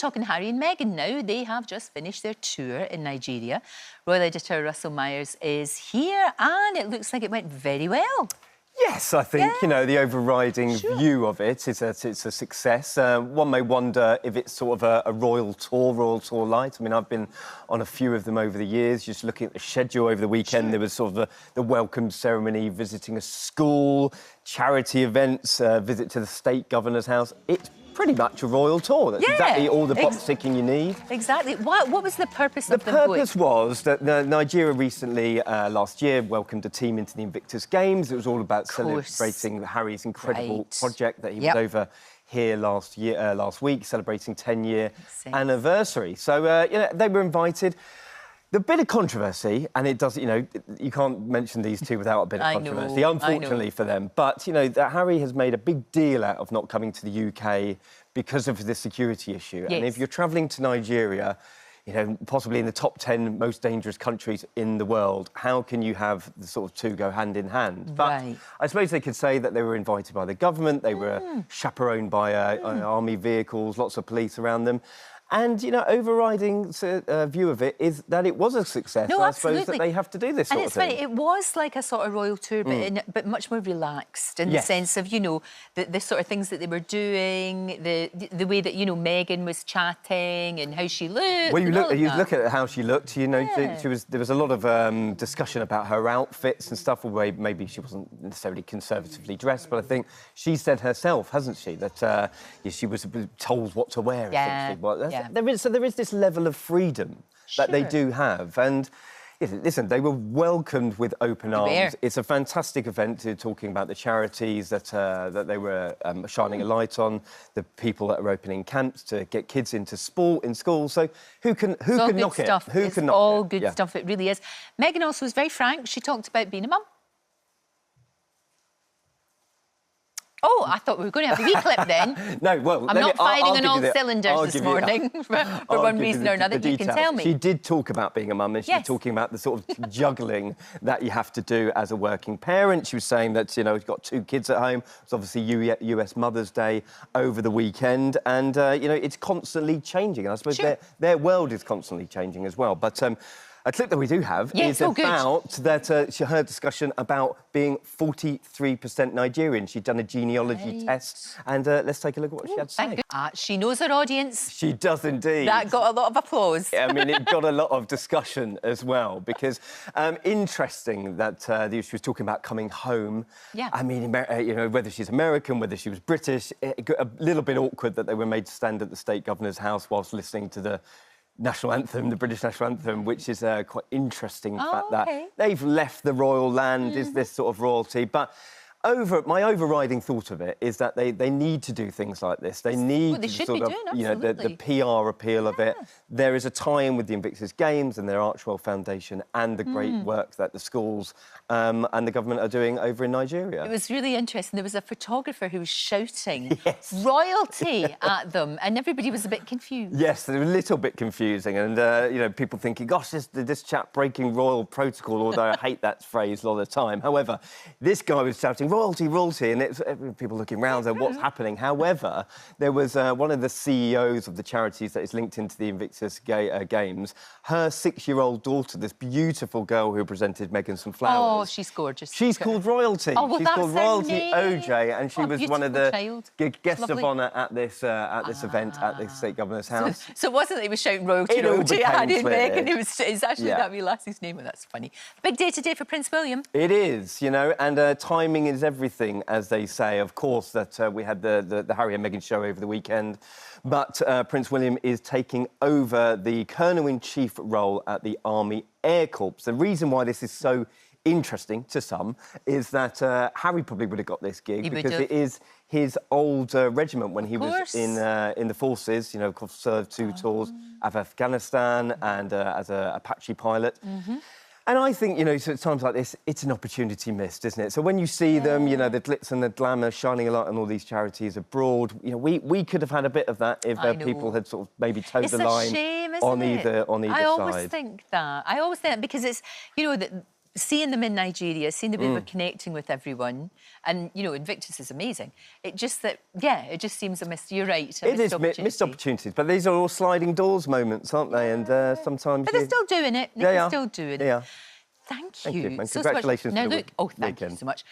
talking Harry and Meghan now. They have just finished their tour in Nigeria. Royal Editor Russell Myers is here, and it looks like it went very well. Yes, I think, you know, the overriding view of it is that it's a success. One may wonder if it's sort of a royal tour light. I mean, I've been on a few of them over the years, just looking at the schedule over the weekend. There was sort of the welcome ceremony, visiting a school, charity events, visit to the state governor's house. It's pretty much a royal tour. That's exactly all the box ticking you need. Exactly. What was the purpose of the purpose was that Nigeria recently, last year, welcomed a team into the Invictus Games. It was all about celebrating Harry's incredible project that he was over here last week, celebrating 10-year anniversary. So, you know, they were invited. The bit of controversy, and it does, you know, you can't mention these two without a bit of controversy, unfortunately for them. But, you know, that Harry has made a big deal out of not coming to the UK because of the security issue. And if you're travelling to Nigeria, you know, possibly in the top 10 most dangerous countries in the world, how can you have the sort of two go hand in hand? But I suppose they could say that they were invited by the government, they were chaperoned by army vehicles, lots of police around them. And, you know, overriding view of it is that it was a success. No, I suppose that they have to do this sort of thing. And it's funny, it was like a sort of royal tour, but much more relaxed in the sense of, you know, the sort of things that they were doing, the way that, you know, Meghan was chatting and how she looked. Well, you look at how she looked, you know, there was a lot of discussion about her outfits and stuff, or maybe she wasn't necessarily conservatively dressed, but I think she said herself, hasn't she, that she was told what to wear, essentially. Well, there is this level of freedom that they do have, and listen, they were welcomed with open arms. It's a fantastic event. Talking about the charities that they were shining a light on, the people that are opening camps to get kids into sport in school. So who can knock it? Who can knock it? It's all good stuff. It really is. Meghan also was very frank. She talked about being a mum. Oh, I thought we were going to have a wee clip then. No, well... I'm not firing on all cylinders this morning for one reason or another. You can tell me. She did talk about being a mum, and she was talking about the sort of juggling that you have to do as a working parent. She was saying that, you know, you've got 2 kids at home. It's obviously US Mother's Day over the weekend, and, you know, it's constantly changing. And I suppose their world is constantly changing as well. But... a clip that we do have is about her discussion about being 43% Nigerian. She'd done a genealogy test, and let's take a look at what she had to say. She knows her audience. She does indeed. That got a lot of applause. I mean, it got a lot of discussion as well, because interesting that she was talking about coming home. I mean, you know, whether she's American, whether she was British, it got a little bit awkward that they were made to stand at the state governor's house whilst listening to the national anthem, the British national anthem, which is quite interesting fact that they've left the royal land, is this sort of royalty. But my overriding thought of it is that they need to do things like this. They need to sort of, you know, the PR appeal of it. There is a tie-in with the Invictus Games and their Archwell Foundation and the great work that the schools and the government are doing over in Nigeria. It was really interesting. There was a photographer who was shouting royalty at them, and everybody was a bit confused. Yes, they were a little bit confusing, and you know, people thinking, "Gosh, this chap breaking royal protocol." Although I hate that phrase a lot of the time. However, this guy was shouting royalty, royalty, and it's people looking around saying, what's happening? However, there was one of the CEOs of the charities that is linked into the Invictus Games. Her 6-year-old daughter, this beautiful girl who presented Meghan some flowers. Oh, she's gorgeous. She's called Royalty. Oh, well, she's called Royalty OJ, and she was one of the guests of honour at this event at the state governor's house. So it wasn't that he was shouting Royalty, OJ, Harry and Meghan. It's actually that wee lassie's name, and that's funny. Big day today for Prince William. It is, you know, and timing is everything, as they say. Of course, that we had the Harry and Meghan show over the weekend, but Prince William is taking over the Colonel-in-Chief role at the Army Air Corps. The reason why this is so interesting to some is that Harry probably would have got this gig because it is his old regiment when he was in the forces. You know, served 2 tours of Afghanistan and as a Apache pilot. And I think, you know, so at times like this, it's an opportunity missed, isn't it? So when you see them, you know, the glitz and the glamour shining a light on all these charities abroad, you know, we could have had a bit of that if people had sort of maybe toed the line on either side. I always think that. I always think because it's, you know, that seeing them in Nigeria, seeing the way we're connecting with everyone, and, you know, Invictus is amazing. It just seems a missed... You're right. It is missed opportunities, but these are all sliding doors moments, aren't they? And sometimes... But they're still doing it. They're still doing it. Yeah. Thank you. you. And so congratulations much. to Now, the look, thank you weekend. so much.